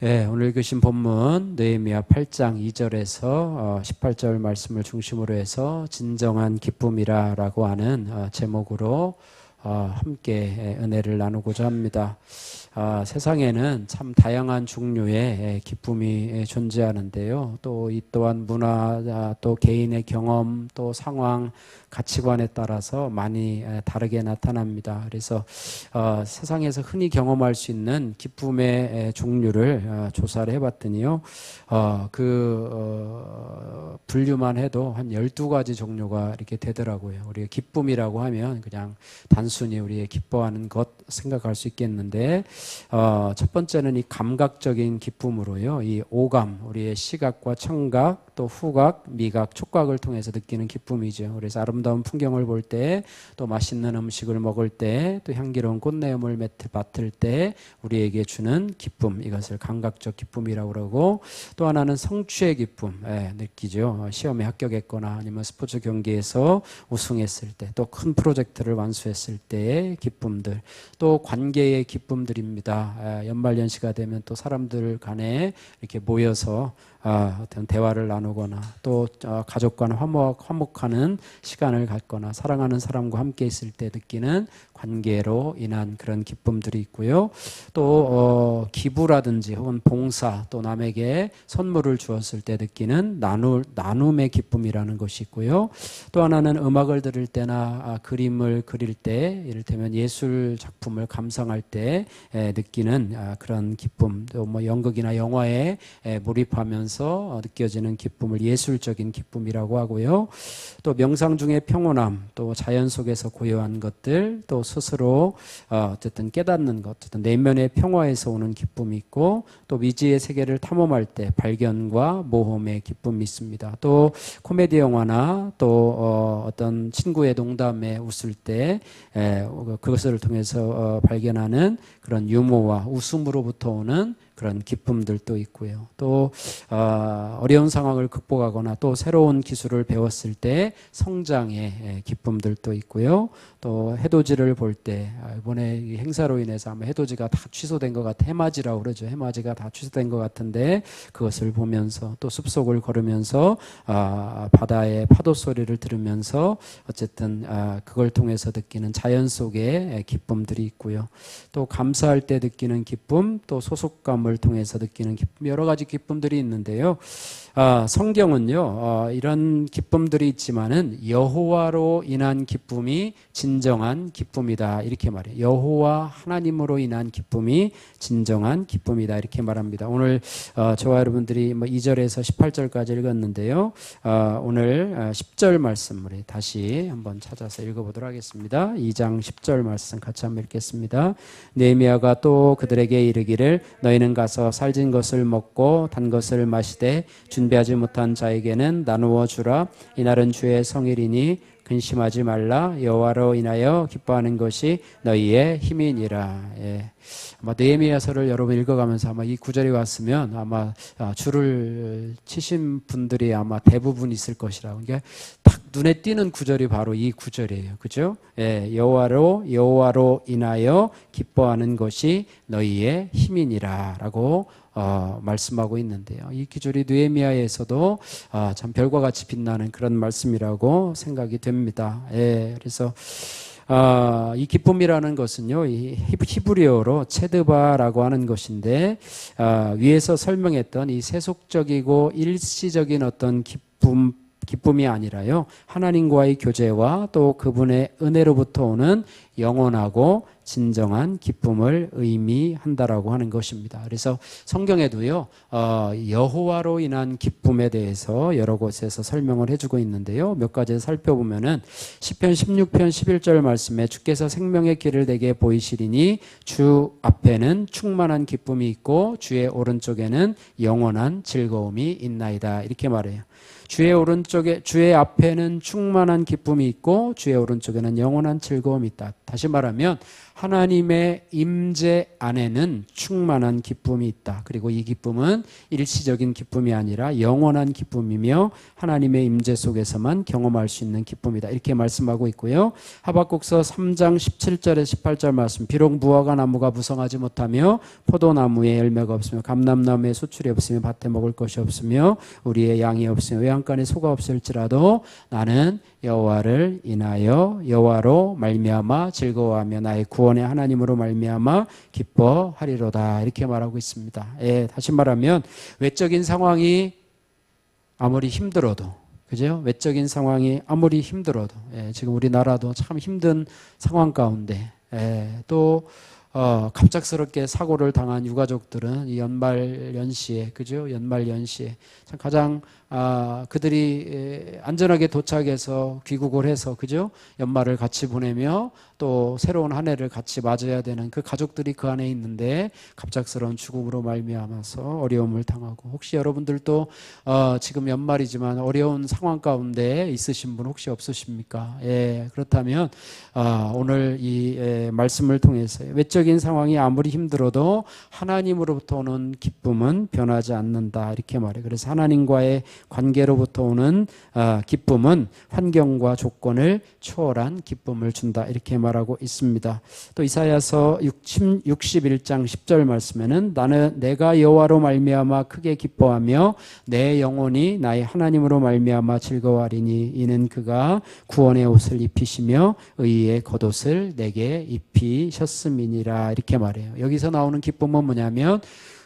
오늘 읽으신 본문 느헤미야 8장 2절에서 18절 말씀을 중심으로 해서 진정한 기쁨이라고 하는 제목으로 함께 은혜를 나누고자 합니다. 세상에는 참 다양한 종류의 기쁨이 존재하는데요. 또 이 또한 문화, 또 개인의 경험, 또 상황, 가치관에 따라서 많이 다르게 나타납니다. 그래서 세상에서 흔히 경험할 수 있는 기쁨의 종류를 조사를 해봤더니요. 분류만 해도 한 12가지 종류가 이렇게 되더라고요. 우리가 기쁨이라고 하면 그냥 단순히 우리의 기뻐하는 것 생각할 수 있겠는데, 첫 번째는 이 감각적인 기쁨으로요. 이 오감, 우리의 시각과 청각, 또 후각, 미각, 촉각을 통해서 느끼는 기쁨이죠. 그래서 아름다운 풍경을 볼 때, 또 맛있는 음식을 먹을 때, 또 향기로운 꽃내음을 맡을 때 우리에게 주는 기쁨, 이것을 감각적 기쁨이라고 그러고, 또 하나는 성취의 기쁨 느끼죠. 시험에 합격했거나 아니면 스포츠 경기에서 우승했을 때, 또 큰 프로젝트를 완수했을 때의 기쁨들, 또 관계의 기쁨들입니다. 연말연시가 되면 또 사람들 간에 이렇게 모여서 어떤 대화를 나누거나 또 가족과는 화목하는 시간을 갖거나 사랑하는 사람과 함께 있을 때 느끼는 관계로 인한 그런 기쁨들이 있고요. 또 기부라든지 혹은 봉사, 또 남에게 선물을 주었을 때 느끼는 나눔의 기쁨이라는 것이 있고요. 또 하나는 음악을 들을 때나 그림을 그릴 때, 이를테면 예술 작품을 감상할 때 느끼는 그런 기쁨, 또 뭐 연극이나 영화에 몰입하면서 느껴지는 기쁨을 예술적인 기쁨이라고 하고요. 또 명상 중의 평온함, 또 자연 속에서 고요한 것들, 또 스스로 어쨌든 깨닫는 것, 어쨌든 내면의 평화에서 오는 기쁨이 있고, 또 미지의 세계를 탐험할 때 발견과 모험의 기쁨이 있습니다. 또 코미디 영화나 또 어떤 친구의 농담에 웃을 때 그것을 통해서 발견하는 그런 유머와 웃음으로부터 오는 그런 기쁨들도 있고요. 또 어려운 상황을 극복하거나 또 새로운 기술을 배웠을 때 성장의 기쁨들도 있고요. 또 해돋이를 볼 때, 이번에 행사로 인해서 아마 해돋이가 다 취소된 것 같아, 해맞이라고 그러죠. 해맞이가 다 취소된 것 같은데 그것을 보면서, 또 숲속을 걸으면서 바다의 파도 소리를 들으면서 어쨌든 그걸 통해서 느끼는 자연 속의 기쁨들이 있고요. 또 감사할 때 느끼는 기쁨, 또 소속감을 통해서 느끼는 기쁨, 여러 가지 기쁨들이 있는데요. 성경은요, 이런 기쁨들이 있지만은 여호와로 인한 기쁨이 진정한 기쁨이다, 이렇게 말해요. 여호와 하나님으로 인한 기쁨이 진정한 기쁨이다, 이렇게 말합니다. 오늘 저와 여러분들이 2절에서 18절까지 읽었는데요. 오늘 10절 말씀을 다시 한번 찾아서 읽어보도록 하겠습니다. 2장 10절 말씀 같이 한번 읽겠습니다. 느헤미야가 또 그들에게 이르기를 너희는 가서 살진 것을 먹고 단 것을 마시되 준비하지 못한 자에게는 나누어 주라. 이날은 주의 성일이니 근심하지 말라. 여호와로 인하여 기뻐하는 것이 너희의 힘이니라. 아마 느헤미야서를 여러분 읽어가면서 아마 이 구절이 왔으면 아마 줄을 치신 분들이 아마 대부분 있을 것이라고. 이게 딱 눈에 띄는 구절이 바로 이 구절이에요. 그죠? 여호와로 인하여 기뻐하는 것이 너희의 힘이니라라고 말씀하고 있는데요. 이 기절이 느헤미야에서도 참 별과 같이 빛나는 그런 말씀이라고 생각이 됩니다. 그래서 이 기쁨이라는 것은요, 이 히브리어로 체드바라고 하는 것인데, 위에서 설명했던 이 세속적이고 일시적인 어떤 기쁨이 아니라요, 하나님과의 교제와 또 그분의 은혜로부터 오는 영원하고 진정한 기쁨을 의미한다라고 하는 것입니다. 그래서 성경에도요, 여호와로 인한 기쁨에 대해서 여러 곳에서 설명을 해주고 있는데요. 몇 가지 살펴보면은 시편 16편 11절 말씀에 주께서 생명의 길을 내게 보이시리니 주 앞에는 충만한 기쁨이 있고 주의 오른쪽에는 영원한 즐거움이 있나이다, 이렇게 말해요. 주의 앞에는 충만한 기쁨이 있고 주의 오른쪽에는 영원한 즐거움이 있다. 다시 말하면 하나님의 임재 안에는 충만한 기쁨이 있다. 그리고 이 기쁨은 일시적인 기쁨이 아니라 영원한 기쁨이며 하나님의 임재 속에서만 경험할 수 있는 기쁨이다. 이렇게 말씀하고 있고요. 하박국서 3장 17절에 18절 말씀. 비록 무화과 나무가 무성하지 못하며 포도나무에 열매가 없으며 감람나무에 수출이 없으며 밭에 먹을 것이 없으며 우리의 양이 없으며 외양간에 소가 없을지라도 나는 여호와를 인하여 여호와로 말미암아 즐거워하며 나의 구원의 하나님으로 말미암아 기뻐하리로다. 이렇게 말하고 있습니다. 다시 말하면 외적인 상황이 아무리 힘들어도, 그죠? 외적인 상황이 아무리 힘들어도, 지금 우리나라도 참 힘든 상황 가운데, 또 갑작스럽게 사고를 당한 유가족들은 이 연말 연시에, 그죠? 연말 연시에 참 가장 그들이 안전하게 도착해서 귀국을 해서, 그죠? 연말을 같이 보내며 또 새로운 한 해를 같이 맞아야 되는 그 가족들이 그 안에 있는데 갑작스러운 죽음으로 말미암아서 어려움을 당하고, 혹시 여러분들도 지금 연말이지만 어려운 상황 가운데 있으신 분 혹시 없으십니까? 그렇다면 오늘 이 말씀을 통해서 외적인 상황이 아무리 힘들어도 하나님으로부터 오는 기쁨은 변하지 않는다. 이렇게 말해요. 그래서 하나님과의 관계로부터 오는 기쁨은 환경과 조건을 초월한 기쁨을 준다. 이렇게 말하고 있습니다. 또 이사야서 61장 10절 말씀에는 나는 내가 여호와로 말미암아 크게 기뻐하며 내 영혼이 나의 하나님으로 말미암아 즐거워하리니 이는 그가 구원의 옷을 입히시며 의의 겉옷을 내게 입히셨음이니라. 이렇게 말해요. 여기서 나오는 기쁨은 뭐냐면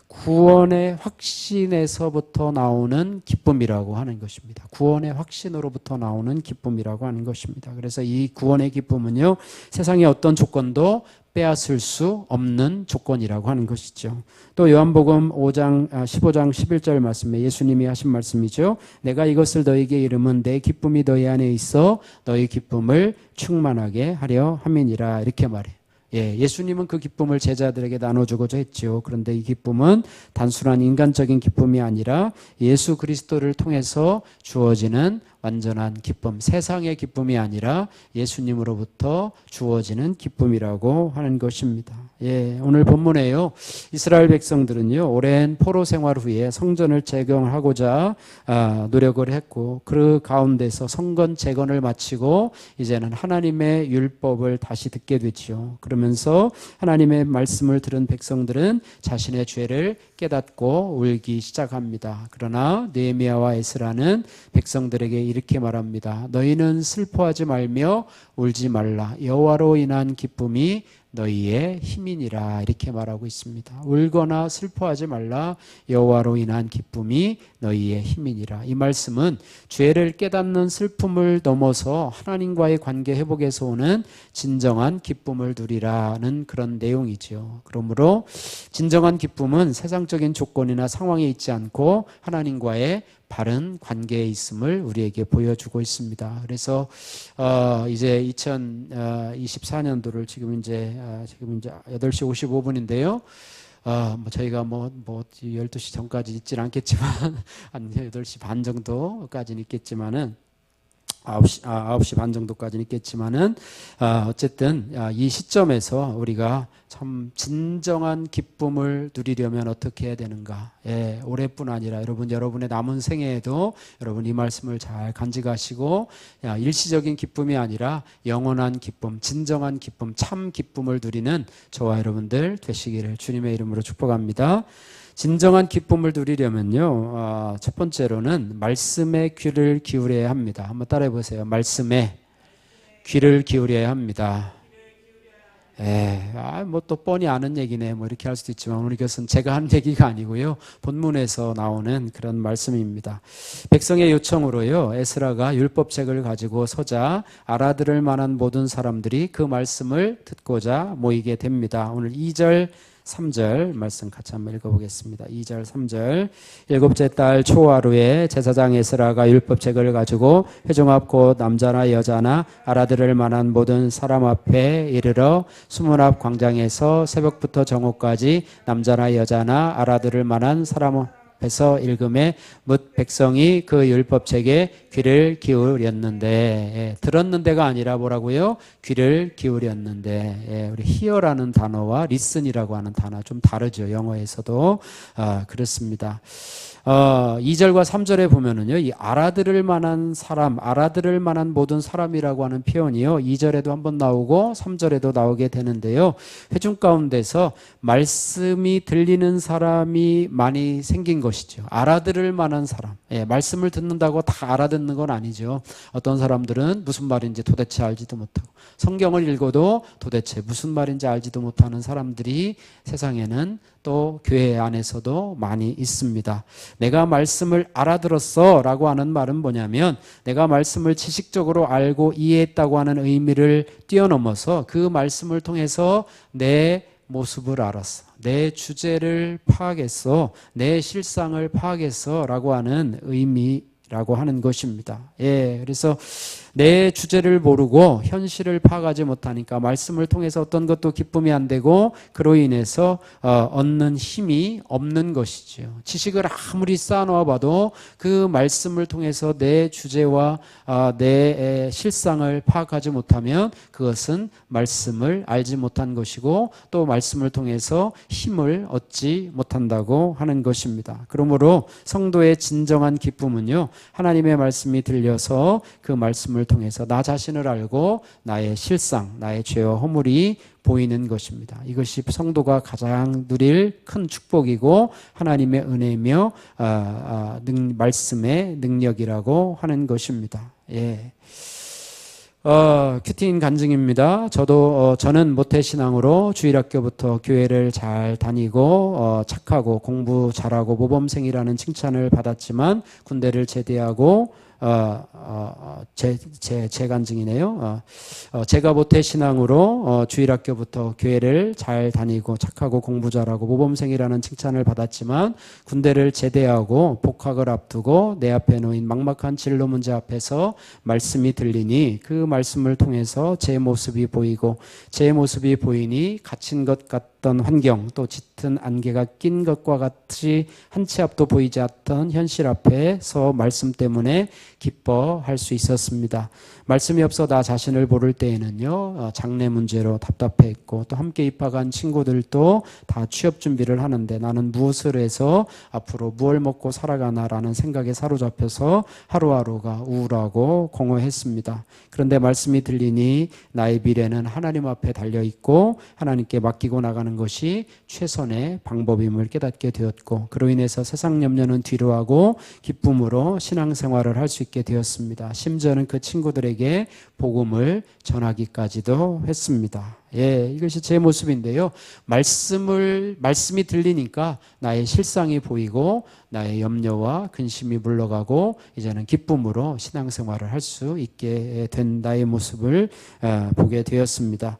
구원의 확신에서부터 나오는 기쁨이라고 하는 것입니다. 구원의 확신으로부터 나오는 기쁨이라고 하는 것입니다. 그래서 이 구원의 기쁨은요, 세상의 어떤 조건도 빼앗을 수 없는 조건이라고 하는 것이죠. 또 요한복음 15장 11절 말씀에 예수님이 하신 말씀이죠. 내가 이것을 너희에게 이름은 내 기쁨이 너희 안에 있어 너희 기쁨을 충만하게 하려 함이니라. 이렇게 말해요. 예수님은 그 기쁨을 제자들에게 나눠주고자 했죠. 그런데 이 기쁨은 단순한 인간적인 기쁨이 아니라 예수 그리스도를 통해서 주어지는 완전한 기쁨, 세상의 기쁨이 아니라 예수님으로부터 주어지는 기쁨이라고 하는 것입니다. 오늘 본문에요, 이스라엘 백성들은요, 오랜 포로 생활 후에 성전을 재건하고자 노력을 했고, 그 가운데서 성전 재건을 마치고 이제는 하나님의 율법을 다시 듣게 되죠. 그러면서 하나님의 말씀을 들은 백성들은 자신의 죄를 깨닫고 울기 시작합니다. 그러나 느헤미야와 에스라는 백성들에게 이렇게 말합니다. 너희는 슬퍼하지 말며 울지 말라. 여호와로 인한 기쁨이 너희의 힘이니라. 이렇게 말하고 있습니다. 울거나 슬퍼하지 말라. 여호와로 인한 기쁨이 너희의 힘이니라. 이 말씀은 죄를 깨닫는 슬픔을 넘어서 하나님과의 관계 회복에서 오는 진정한 기쁨을 누리라는 그런 내용이죠. 그러므로 진정한 기쁨은 세상적인 조건이나 상황에 있지 않고 하나님과의 바른 관계에 있음을 우리에게 보여주고 있습니다. 그래서 이제 2024년도를 지금 이제 8시 55분인데요. 저희가 12시 전까지 있지는 않겠지만 한 8시 반 정도까지는 있겠지만은 9시 반 정도까지는 있겠지만은, 어쨌든, 이 시점에서 우리가 참 진정한 기쁨을 누리려면 어떻게 해야 되는가. 올해뿐 아니라 여러분의 남은 생애에도 여러분 이 말씀을 잘 간직하시고, 일시적인 기쁨이 아니라 영원한 기쁨, 진정한 기쁨, 참 기쁨을 누리는 저와 여러분들 되시기를 주님의 이름으로 축복합니다. 진정한 기쁨을 누리려면요, 첫 번째로는 말씀에 귀를 기울여야 합니다. 한번 따라해 보세요. 말씀에 귀를 기울여야 합니다. 또 뻔히 아는 얘기네, 이렇게 할 수도 있지만, 오늘 이것은 제가 한 얘기가 아니고요, 본문에서 나오는 그런 말씀입니다. 백성의 요청으로요, 에스라가 율법책을 가지고 서자 알아들을 만한 모든 사람들이 그 말씀을 듣고자 모이게 됩니다. 오늘 2절 3절 말씀 같이 한번 읽어보겠습니다. 2절 3절. 일곱째 달 초하루에 제사장 에스라가 율법책을 가지고 회중 앞 곧 남자나 여자나 알아들을 만한 모든 사람 앞에 이르러 수문 앞 광장에서 새벽부터 정오까지 남자나 여자나 알아들을 만한 사람 앞에서 읽음에 뭇 백성이 그 율법책에 귀를 기울였는데, 예, 들었는데가 아니라 뭐라고요? 귀를 기울였는데, 예, 우리 hear라는 단어와 listen이라고 하는 단어 좀 다르죠. 영어에서도 그렇습니다. 2절과 3절에 보면은요, 이 알아들을 만한 사람, 알아들을 만한 모든 사람이라고 하는 표현이요, 2절에도 한번 나오고 3절에도 나오게 되는데요, 회중 가운데서 말씀이 들리는 사람이 많이 생긴 것이죠. 알아들을 만한 사람. 예, 말씀을 듣는다고 다 알아듣는 건 아니죠. 어떤 사람들은 무슨 말인지 도대체 알지도 못하고, 성경을 읽어도 도대체 무슨 말인지 알지도 못하는 사람들이 세상에는 또 교회 안에서도 많이 있습니다. 내가 말씀을 알아들었어 라고 하는 말은 뭐냐면, 내가 말씀을 지식적으로 알고 이해했다고 하는 의미를 뛰어넘어서 그 말씀을 통해서 내 모습을 알았어, 내 주제를 파악했어, 내 실상을 파악했어 라고 하는 의미라고 하는 것입니다. 예, 그래서 내 주제를 모르고 현실을 파악하지 못하니까 말씀을 통해서 어떤 것도 기쁨이 안 되고, 그로 인해서 얻는 힘이 없는 것이죠. 지식을 아무리 쌓아놓아 봐도 그 말씀을 통해서 내 주제와 내 실상을 파악하지 못하면 그것은 말씀을 알지 못한 것이고, 또 말씀을 통해서 힘을 얻지 못한다고 하는 것입니다. 그러므로 성도의 진정한 기쁨은요, 하나님의 말씀이 들려서 그 말씀을 통해서 나 자신을 알고 나의 실상, 나의 죄와 허물이 보이는 것입니다. 이것이 성도가 가장 누릴 큰 축복이고 하나님의 은혜이며 말씀의 능력이라고 하는 것입니다. 예. 큐티인 간증입니다. 저는 모태신앙으로 주일학교부터 교회를 잘 다니고 착하고 공부 잘하고 모범생이라는 칭찬을 받았지만, 군대를 제대하고 제 간증이네요. 제가 모태신앙으로 주일학교부터 교회를 잘 다니고 착하고 공부 잘하고 모범생이라는 칭찬을 받았지만, 군대를 제대하고 복학을 앞두고 내 앞에 놓인 막막한 진로 문제 앞에서 말씀이 들리니 그 말씀을 통해서 제 모습이 보이고, 제 모습이 보이니 갇힌 것 같던 환경, 또 짙은 안개가 낀 것과 같이 한 치 앞도 보이지 않던 현실 앞에서 말씀 때문에 기뻐할 수 있었습니다. 말씀이 없어 나 자신을 모를 때에는요, 장래 문제로 답답해했고, 또 함께 입학한 친구들도 다 취업 준비를 하는데 나는 무엇을 해서 앞으로 무엇을 먹고 살아가나라는 생각에 사로잡혀서 하루하루가 우울하고 공허했습니다. 그런데 말씀이 들리니 나의 미래는 하나님 앞에 달려있고 하나님께 맡기고 나가는 것이 최선의 방법임을 깨닫게 되었고, 그로 인해서 세상 염려는 뒤로하고 기쁨으로 신앙생활을 할 수 있게 되었습니다. 심지어는 그 친구들에게 복음을 전하기까지도 했습니다. 예, 이것이 제 모습인데요. 말씀이 들리니까 나의 실상이 보이고 나의 염려와 근심이 물러가고 이제는 기쁨으로 신앙생활을 할 수 있게 된 나의 모습을 보게 되었습니다.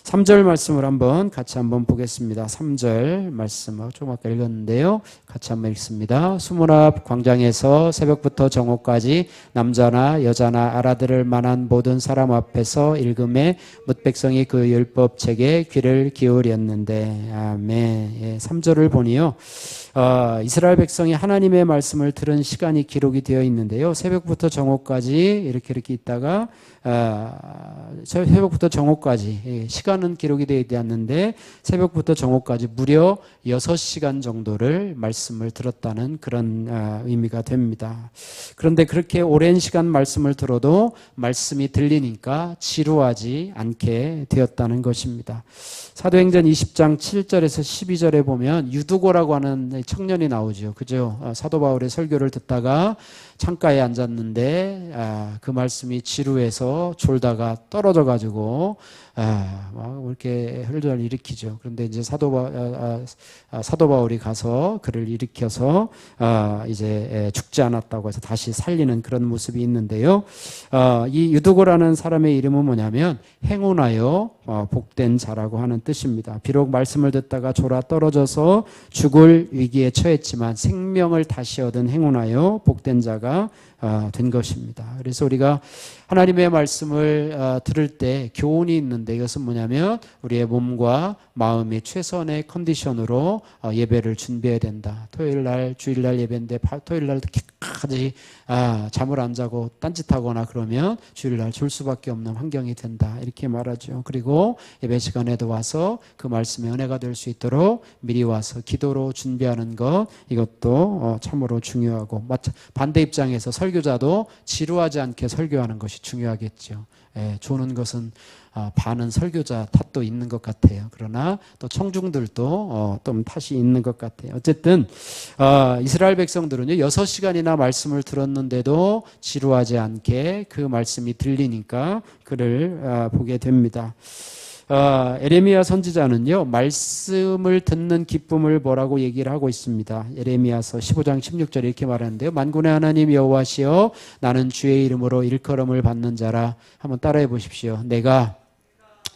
3절 말씀을 같이 한번 보겠습니다. 3절 말씀을 좀 아까 읽었는데요. 같이 한번 읽습니다. 수문 앞 광장에서 새벽부터 정오까지 남자나 여자나 알아들을 만한 모든 사람 앞에서 읽음에 뭇 백성이 그 율법책에 귀를 기울였는데. 아멘. 예, 3절을 보니요, 이스라엘 백성이 하나님의 말씀을 들은 시간이 기록이 되어 있는데요. 새벽부터 정오까지 이렇게 있다가 새벽부터 정오까지 시간은 기록이 되어 있지 않는데 새벽부터 정오까지 무려 6시간 정도를 말씀을 들었다는 그런 의미가 됩니다. 그런데 그렇게 오랜 시간 말씀을 들어도 말씀이 들리니까 지루하지 않게 되었다는 것입니다. 사도행전 20장 7절에서 12절에 보면 유두고라고 하는 청년이 나오죠. 그죠? 사도 바울의 설교를 듣다가 창가에 앉았는데 그 말씀이 지루해서 졸다가 떨어져 가지고 막 이렇게 혈전을 일으키죠. 그런데 이제 사도 바울이 가서 그를 일으켜서 이제 죽지 않았다고 해서 다시 살리는 그런 모습이 있는데요. 이 유두고라는 사람의 이름은 뭐냐면 행운하여 복된 자라고 하는 뜻입니다. 비록 말씀을 듣다가 졸아 떨어져서 죽을 위기에 처했지만 생명을 다시 얻은 행운하여 복된 자가 된 것입니다. 그래서 우리가 하나님의 말씀을 들을 때 교훈이 있는데 이것은 뭐냐면 우리의 몸과 마음이 최선의 컨디션으로 예배를 준비해야 된다. 토요일날 주일날 예배인데 토요일날 특히까지 잠을 안 자고 딴짓하거나 그러면 주일날 줄 수밖에 없는 환경이 된다. 이렇게 말하죠. 그리고 예배 시간에도 와서 그 말씀의 은혜가 될 수 있도록 미리 와서 기도로 준비하는 것, 이것도 참으로 중요하고, 반대 입장에서 설교자도 지루하지 않게 설교하는 것이 중요하겠죠. 조는 것은 반은 설교자 탓도 있는 것 같아요. 그러나 또 청중들도 좀 탓이 있는 것 같아요. 어쨌든 이스라엘 백성들은요 6시간이나 말씀을 들었는데도 지루하지 않게 그 말씀이 들리니까 그를 보게 됩니다. 에레미야 선지자는요 말씀을 듣는 기쁨을 뭐라고 얘기를 하고 있습니다. 에레미야서 15장 16절에 이렇게 말하는데요, 만군의 하나님 여호와시여 나는 주의 이름으로 일컬음을 받는 자라. 한번 따라해 보십시오. 내가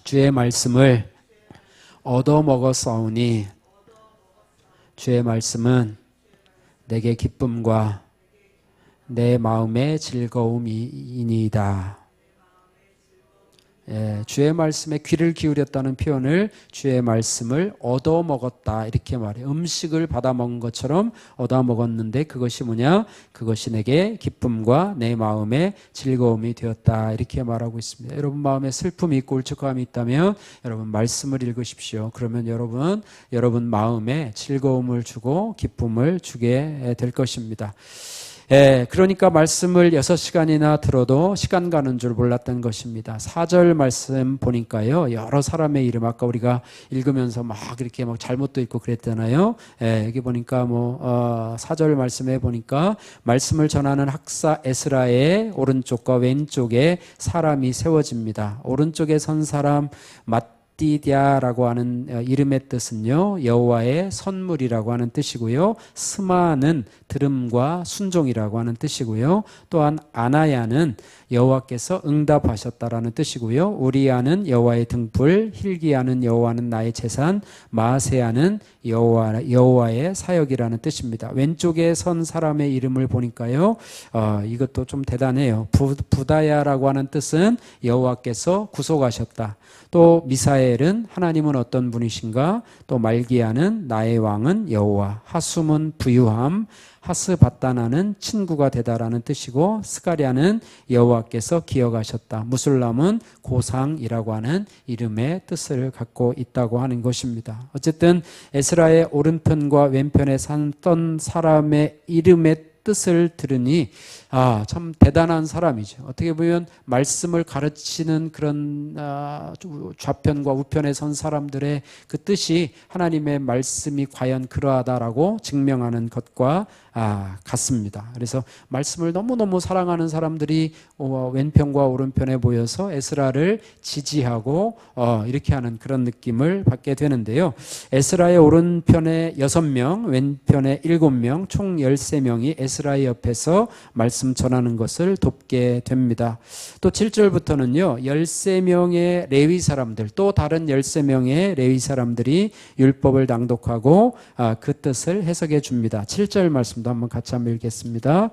주의 말씀을 얻어먹었사오니 주의 말씀은 내게 기쁨과 내 마음의 즐거움이니이다. 주의 말씀에 귀를 기울였다는 표현을 주의 말씀을 얻어먹었다 이렇게 말해요. 음식을 받아먹은 것처럼 얻어먹었는데 그것이 뭐냐? 그것이 내게 기쁨과 내 마음의 즐거움이 되었다 이렇게 말하고 있습니다. 여러분 마음에 슬픔이 있고 울적함이 있다면 여러분 말씀을 읽으십시오. 그러면 여러분 마음에 즐거움을 주고 기쁨을 주게 될 것입니다. 그러니까 말씀을 6시간이나 들어도 시간 가는 줄 몰랐던 것입니다. 4절 말씀 보니까요, 여러 사람의 이름, 아까 우리가 읽으면서 막 이렇게 막 잘못도 있고 그랬잖아요. 여기 보니까 4절 말씀에 보니까 말씀을 전하는 학사 에스라의 오른쪽과 왼쪽에 사람이 세워집니다. 오른쪽에 선 사람 디디아라고 하는 이름의 뜻은요 여호와의 선물이라고 하는 뜻이고요, 스마는 들음과 순종이라고 하는 뜻이고요, 또한 아나야는 여호와께서 응답하셨다라는 뜻이고요, 우리야는 여호와의 등불, 힐기야는 여호와는 나의 재산, 마세야는 여호와의 사역이라는 뜻입니다. 왼쪽에 선 사람의 이름을 보니까요 이것도 좀 대단해요. 부다야라고 하는 뜻은 여호와께서 구속하셨다. 또 미사엘은 하나님은 어떤 분이신가? 또 말기야는 나의 왕은 여호와, 하숨은 부유함, 하스바다나는 친구가 되다라는 뜻이고, 스가랴는 여호와께서 기억하셨다. 무술람은 고상이라고 하는 이름의 뜻을 갖고 있다고 하는 것입니다. 어쨌든 에스라의 오른편과 왼편에 섰던 사람의 이름의 뜻을 들으니 참 대단한 사람이죠. 어떻게 보면 말씀을 가르치는 그런 좌편과 우편에 선 사람들의 그 뜻이 하나님의 말씀이 과연 그러하다라고 증명하는 것과 같습니다. 그래서 말씀을 너무너무 사랑하는 사람들이 왼편과 오른편에 모여서 에스라를 지지하고 이렇게 하는 그런 느낌을 받게 되는데요. 에스라의 오른편에 6명, 왼편에 7명, 총 13명이 에스라의 옆에서 말씀 전하는 것을 돕게 됩니다. 또 7절부터는요 13명의 레위 사람들, 또 다른 13명의 레위 사람들이 율법을 낭독하고 그 뜻을 해석해 줍니다. 7절 말씀도 한번 같이 한번 읽겠습니다.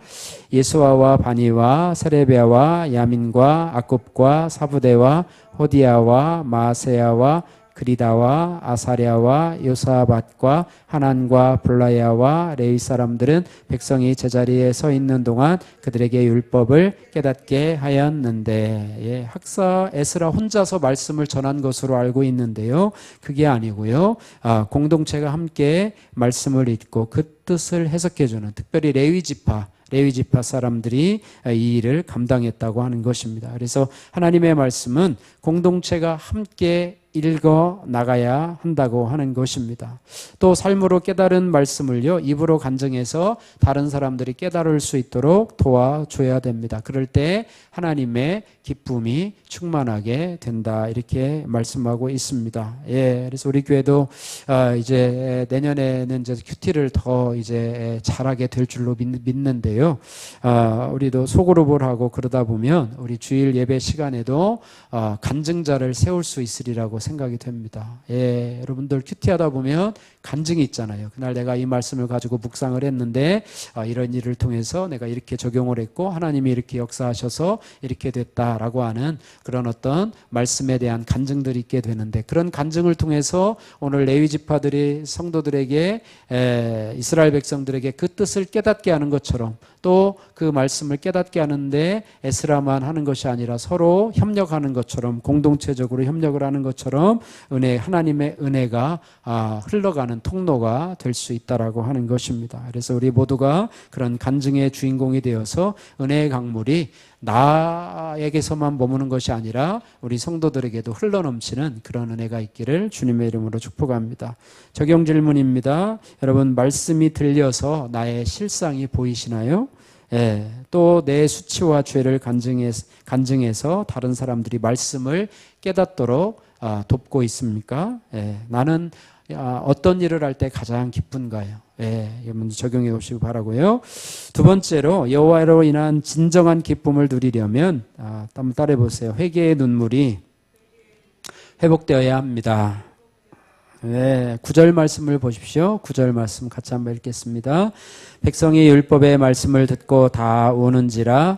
예수아와 바니와 세레비아와 야민과 아굽과 사부대와 호디아와 마세야와 그리다와 아사랴와 요사밧과 하난과 블라야와 레위 사람들은 백성이 제자리에 서 있는 동안 그들에게 율법을 깨닫게 하였는데, 학사 에스라 혼자서 말씀을 전한 것으로 알고 있는데요, 그게 아니고요 공동체가 함께 말씀을 읽고 그 뜻을 해석해주는, 특별히 레위 지파 사람들이 이 일을 감당했다고 하는 것입니다. 그래서 하나님의 말씀은 공동체가 함께 읽어 나가야 한다고 하는 것입니다. 또 삶으로 깨달은 말씀을요 입으로 간증해서 다른 사람들이 깨달을 수 있도록 도와줘야 됩니다. 그럴 때 하나님의 기쁨이 충만하게 된다 이렇게 말씀하고 있습니다. 그래서 우리 교회도 이제 내년에는 이제 큐티를 더 이제 잘하게 될 줄로 믿는데요. 우리도 소그룹을 하고 그러다 보면 우리 주일 예배 시간에도 간증자를 세울 수 있으리라고 생각이 됩니다. 예, 여러분들 큐티하다 보면 간증이 있잖아요. 그날 내가 이 말씀을 가지고 묵상을 했는데 이런 일을 통해서 내가 이렇게 적용을 했고 하나님이 이렇게 역사하셔서 이렇게 됐다라고 하는 그런 어떤 말씀에 대한 간증들이 있게 되는데, 그런 간증을 통해서 오늘 레위 지파들이 성도들에게 이스라엘 백성들에게 그 뜻을 깨닫게 하는 것처럼, 또 그 말씀을 깨닫게 하는데 에스라만 하는 것이 아니라 서로 협력하는 것처럼, 공동체적으로 협력을 하는 것처럼 하나님의 은혜가 흘러가는 통로가 될 수 있다라고 하는 것입니다. 그래서 우리 모두가 그런 간증의 주인공이 되어서 은혜의 강물이 나에게서만 머무는 것이 아니라 우리 성도들에게도 흘러넘치는 그런 은혜가 있기를 주님의 이름으로 축복합니다. 적용 질문입니다. 여러분, 말씀이 들려서 나의 실상이 보이시나요? 예, 또 내 수치와 죄를 간증해서 다른 사람들이 말씀을 깨닫도록 돕고 있습니까? 예, 나는 어떤 일을 할 때 가장 기쁜가요? 예, 여러분 적용해 보시기 바라고요. 두 번째로, 여호와로 인한 진정한 기쁨을 누리려면 한번 따라해 보세요. 회개의 눈물이 회복되어야 합니다. 네, 9절 말씀을 보십시오. 9절 말씀 같이 한번 읽겠습니다. 백성이 율법의 말씀을 듣고 다 우는지라.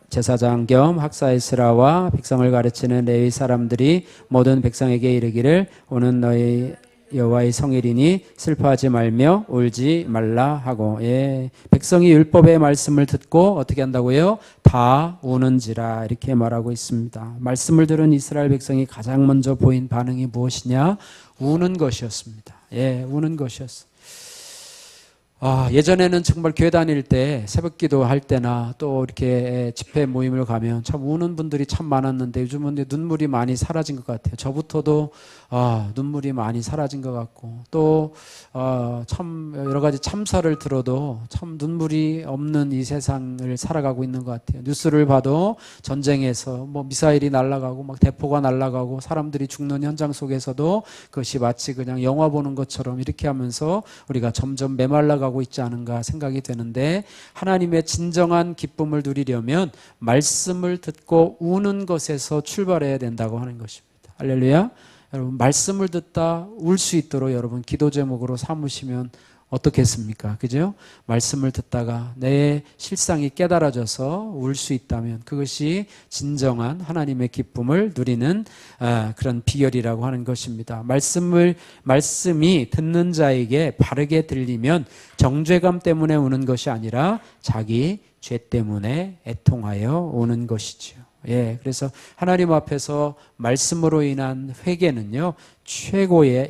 제사장 겸 학사 에스라와 백성을 가르치는 레위 사람들이 모든 백성에게 이르기를, 오는 너희 여호와의 성일이니 슬퍼하지 말며 울지 말라 하고. 예, 백성이 율법의 말씀을 듣고 어떻게 한다고요? 다 우는지라, 이렇게 말하고 있습니다. 말씀을 들은 이스라엘 백성이 가장 먼저 보인 반응이 무엇이냐? 우는 것이었습니다. 예, 우는 것이었어요. 예전에는 정말 교회 다닐 때 새벽 기도할 때나 또 이렇게 집회 모임을 가면 참 우는 분들이 참 많았는데, 요즘은 눈물이 많이 사라진 것 같아요. 저부터도 눈물이 많이 사라진 것 같고, 또 참 여러 가지 참사를 들어도 참 눈물이 없는 이 세상을 살아가고 있는 것 같아요. 뉴스를 봐도 전쟁에서 뭐 미사일이 날아가고 막 대포가 날아가고 사람들이 죽는 현장 속에서도 그것이 마치 그냥 영화 보는 것처럼 이렇게 하면서 우리가 점점 메말라가고 있지 않은가 생각이 되는데, 하나님의 진정한 기쁨을 누리려면 말씀을 듣고 우는 것에서 출발해야 된다고 하는 것입니다. 할렐루야. 여러분, 말씀을 듣다 울 수 있도록 여러분 기도 제목으로 삼으시면 어떻겠습니까? 그죠? 말씀을 듣다가 내 실상이 깨달아져서 울 수 있다면 그것이 진정한 하나님의 기쁨을 누리는 그런 비결이라고 하는 것입니다. 말씀이 듣는 자에게 바르게 들리면 정죄감 때문에 우는 것이 아니라 자기 죄 때문에 애통하여 우는 것이지요. 예, 그래서 하나님 앞에서 말씀으로 인한 회개는요,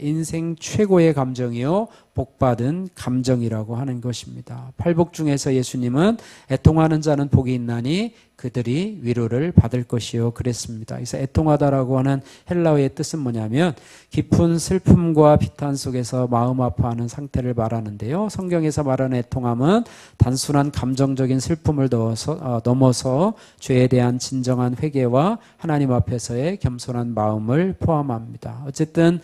인생 최고의 감정이요, 복받은 감정이라고 하는 것입니다. 팔복 중에서 예수님은 애통하는 자는 복이 있나니 그들이 위로를 받을 것이요 그랬습니다. 그래서 애통하다라고 하는 헬라어의 뜻은 뭐냐면 깊은 슬픔과 비탄 속에서 마음 아파하는 상태를 말하는데요. 성경에서 말하는 애통함은 단순한 감정적인 슬픔을 넘어서 죄에 대한 진정한 회개와 하나님 앞에서의 겸손한 마음을 포함합니다. 어쨌든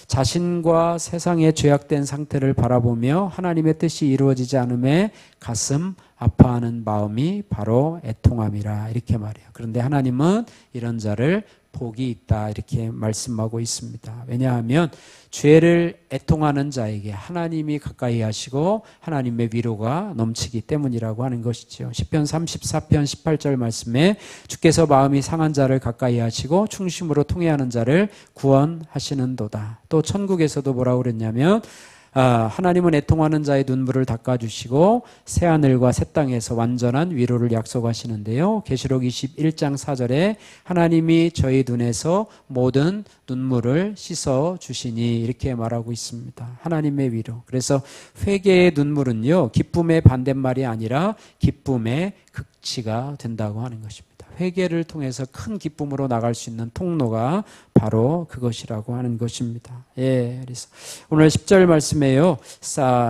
자신과 세상의 죄악된 상태를 바라보며 하나님의 뜻이 이루어지지 않음에 가슴 아파하는 마음이 바로 애통함이라, 이렇게 말해요. 그런데 하나님은 이런 자를 복이 있다, 이렇게 말씀하고 있습니다. 왜냐하면 죄를 애통하는 자에게 하나님이 가까이 하시고 하나님의 위로가 넘치기 때문이라고 하는 것이죠. 시편 34편 18절 말씀에 주께서 마음이 상한 자를 가까이 하시고 충심으로 통회하는 자를 구원하시는도다. 또 천국에서도 뭐라고 그랬냐면 하나님은 애통하는 자의 눈물을 닦아주시고 새하늘과 새 땅에서 완전한 위로를 약속하시는데요. 계시록 21장 4절에 하나님이 저희 눈에서 모든 눈물을 씻어주시니, 이렇게 말하고 있습니다. 하나님의 위로. 그래서 회개의 눈물은요, 기쁨의 반대말이 아니라 기쁨의 극치가 된다고 하는 것입니다. 회개를 통해서 큰 기쁨으로 나갈 수 있는 통로가 바로 그것이라고 하는 것입니다. 예, 그래서 오늘 10절 말씀에요,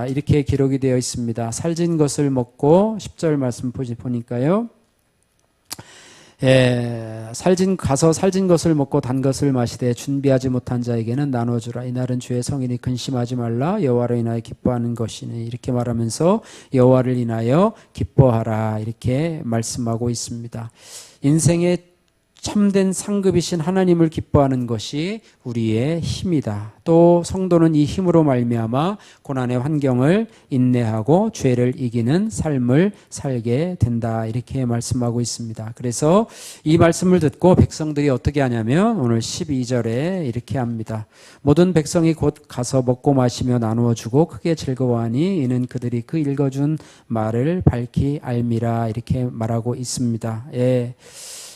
이렇게 기록이 되어 있습니다. 살진 것을 먹고, 10절 말씀 보니까요, 살진 것을 먹고 단 것을 마시되 준비하지 못한 자에게는 나눠주라. 이날은 주의 성인이 근심하지 말라. 여호와로 인하여 기뻐하는 것이니, 이렇게 말하면서 여호와를 인하여 기뻐하라, 이렇게 말씀하고 있습니다. 인생의 참된 상급이신 하나님을 기뻐하는 것이 우리의 힘이다. 또 성도는 이 힘으로 말미암아 고난의 환경을 인내하고 죄를 이기는 삶을 살게 된다. 이렇게 말씀하고 있습니다. 그래서 이 말씀을 듣고 백성들이 어떻게 하냐면 오늘 12절에 이렇게 합니다. 모든 백성이 곧 가서 먹고 마시며 나누어 주고 크게 즐거워하니 이는 그들이 그 읽어준 말을 밝히 알미라. 이렇게 말하고 있습니다. 예.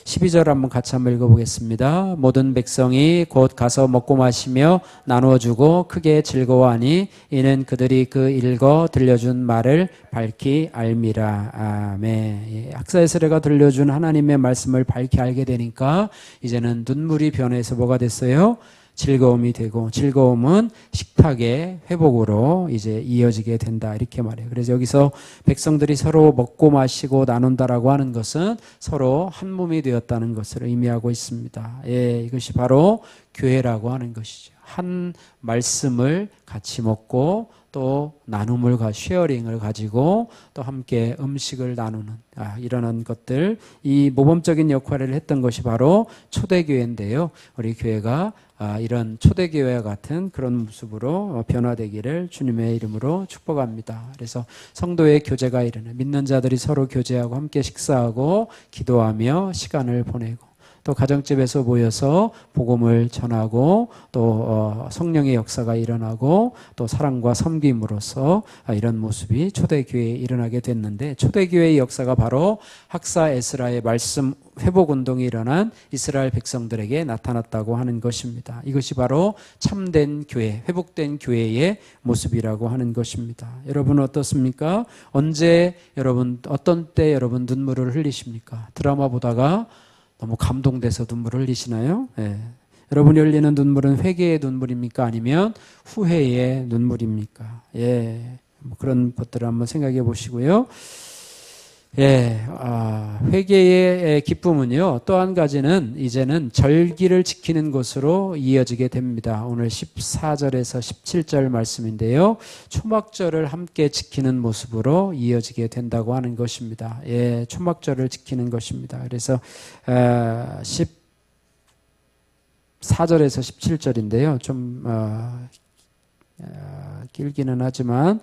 12절 한번 같이 한번 읽어보겠습니다. 모든 백성이 곧 가서 먹고 마시며 나누어 주고 크게 즐거워하니 이는 그들이 그 읽어 들려준 말을 밝히 알미라. 아멘. 학사에스레가 들려준 하나님의 말씀을 밝히 알게 되니까 이제는 눈물이 변해서 뭐가 됐어요? 즐거움이 되고, 즐거움은 식탁의 회복으로 이제 이어지게 된다. 이렇게 말해요. 그래서 여기서 백성들이 서로 먹고 마시고 나눈다라고 하는 것은 서로 한 몸이 되었다는 것을 의미하고 있습니다. 예, 이것이 바로 교회라고 하는 것이죠. 한 말씀을 같이 먹고 또 나눔을 쉐어링을 가지고 또 함께 음식을 나누는 이런 것들, 이 모범적인 역할을 했던 것이 바로 초대교회인데요. 우리 교회가 이런 초대교회와 같은 그런 모습으로 변화되기를 주님의 이름으로 축복합니다. 그래서 성도의 교제가 일어나 믿는 자들이 서로 교제하고 함께 식사하고 기도하며 시간을 보내고 또 가정집에서 모여서 복음을 전하고 또 성령의 역사가 일어나고 또 사랑과 섬김으로써 이런 모습이 초대교회에 일어나게 됐는데, 초대교회의 역사가 바로 학사 에스라의 말씀 회복운동이 일어난 이스라엘 백성들에게 나타났다고 하는 것입니다. 이것이 바로 참된 교회, 회복된 교회의 모습이라고 하는 것입니다. 여러분은 어떻습니까? 언제 여러분, 어떤 때 여러분 눈물을 흘리십니까? 드라마 보다가 너무 감동돼서 눈물을 흘리시나요? 예. 여러분이 흘리는 눈물은 회개의 눈물입니까? 아니면 후회의 눈물입니까? 예. 그런 것들을 한번 생각해 보시고요. 예, 회개의 기쁨은요, 또 한 가지는 이제는 절기를 지키는 것으로 이어지게 됩니다. 오늘 14절에서 17절 말씀인데요. 초막절을 함께 지키는 모습으로 이어지게 된다고 하는 것입니다. 예, 초막절을 지키는 것입니다. 그래서 14절에서 17절인데요. 좀 길기는 하지만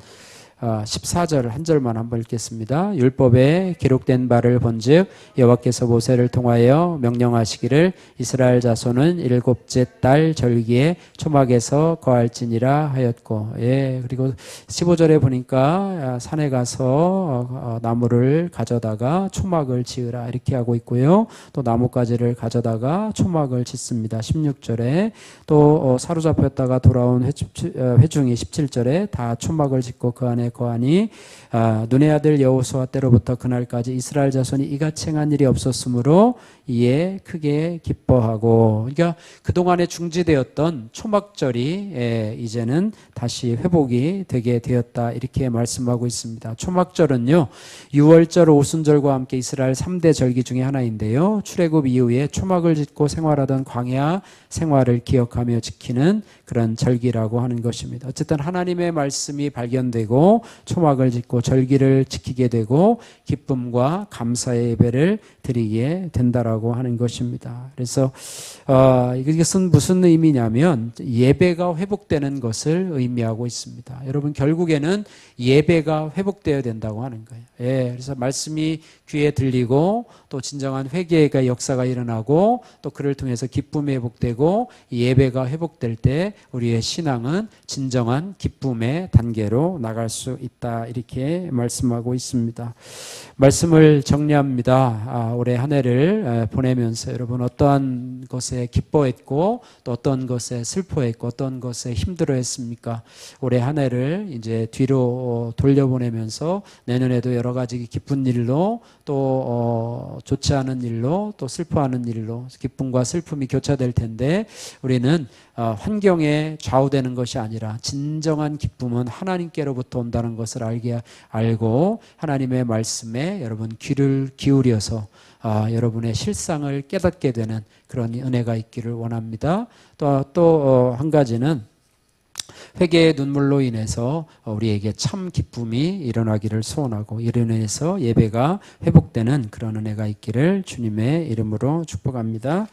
14절 한 절만 한번 읽겠습니다. 율법에 기록된 바를 본즉 여호와께서 모세를 통하여 명령하시기를 이스라엘 자손은 일곱째 달 절기에 초막에서 거할지니라 하였고, 예, 그리고 15절에 보니까 산에 가서 나무를 가져다가 초막을 지으라 이렇게 하고 있고요. 또 나뭇가지를 가져다가 초막을 짓습니다. 16절에 또 사로잡혔다가 돌아온 회중이 17절에 다 초막을 짓고 그 안에 거하니 눈의 아들 여호수아 때로부터 그날까지 이스라엘 자손이 이같이 행한 일이 없었으므로 이에 크게 기뻐하고, 그러니까 그동안에 중지되었던 초막절이 이제는 다시 회복이 되게 되었다 이렇게 말씀하고 있습니다. 초막절은요 6월절 오순절과 함께 이스라엘 3대 절기 중에 하나인데요, 출애굽 이후에 초막을 짓고 생활하던 광야 생활을 기억하며 지키는 그런 절기라고 하는 것입니다. 어쨌든 하나님의 말씀이 발견되고 초막을 짓고 절기를 지키게 되고 기쁨과 감사의 예배를 드리게 된다라고 하는 것입니다. 그래서 이것은 무슨 의미냐면 예배가 회복되는 것을 의미하고 있습니다. 여러분, 결국에는 예배가 회복되어야 된다고 하는 거예요. 예, 그래서 말씀이 귀에 들리고 또 진정한 회개의 역사가 일어나고 또 그를 통해서 기쁨이 회복되고 예배가 회복될 때 우리의 신앙은 진정한 기쁨의 단계로 나갈 수 있다 이렇게 말씀하고 있습니다. 말씀을 정리합니다. 올해 한 해를 보내면서 여러분 어떠한 것에 기뻐했고 또 어떤 것에 슬퍼했고 어떤 것에 힘들어했습니까? 올해 한 해를 이제 뒤로 돌려보내면서 내년에도 여러 가지 기쁜 일로 또 좋지 않은 일로 또 슬퍼하는 일로 기쁨과 슬픔이 교차될 텐데, 우리는 환경에 좌우되는 것이 아니라 진정한 기쁨은 하나님께로부터 온다는 것을 알고 하나님의 말씀에 여러분 귀를 기울여서 여러분의 실상을 깨닫게 되는 그런 은혜가 있기를 원합니다. 또 한 가지는 회개의 눈물로 인해서 우리에게 참 기쁨이 일어나기를 소원하고 이로 인해서 예배가 회복되는 그런 은혜가 있기를 주님의 이름으로 축복합니다.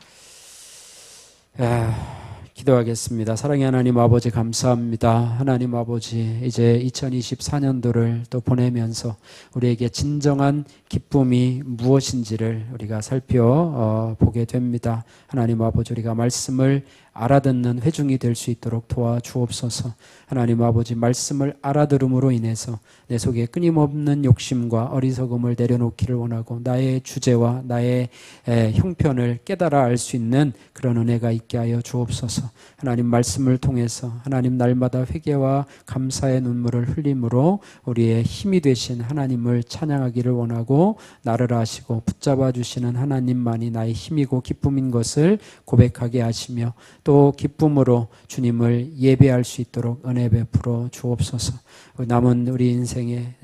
기도하겠습니다. 사랑의 하나님 아버지 감사합니다. 하나님 아버지 이제 2024년도를 또 보내면서 우리에게 진정한 기쁨이 무엇인지를 우리가 살펴보게 됩니다. 하나님 아버지 우리가 말씀을 알아듣는 회중이 될 수 있도록 도와주옵소서. 하나님 아버지 말씀을 알아들음으로 인해서 내 속에 끊임없는 욕심과 어리석음을 내려놓기를 원하고 나의 주제와 나의 형편을 깨달아 알 수 있는 그런 은혜가 있게 하여 주옵소서. 하나님 말씀을 통해서 하나님 날마다 회개와 감사의 눈물을 흘림으로 우리의 힘이 되신 하나님을 찬양하기를 원하고 나를 아시고 붙잡아 주시는 하나님만이 나의 힘이고 기쁨인 것을 고백하게 하시며 또 기쁨으로 주님을 예배할 수 있도록 은혜 베풀어 주옵소서. 남은 우리 인생의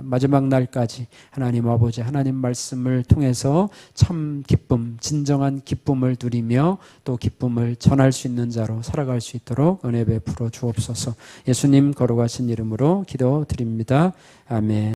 마지막 날까지 하나님 아버지 하나님 말씀을 통해서 참 기쁨, 진정한 기쁨을 누리며 또 기쁨을 전할 수 있는 자로 살아갈 수 있도록 은혜 베풀어 주옵소서. 예수님 거룩하신 이름으로 기도드립니다. 아멘.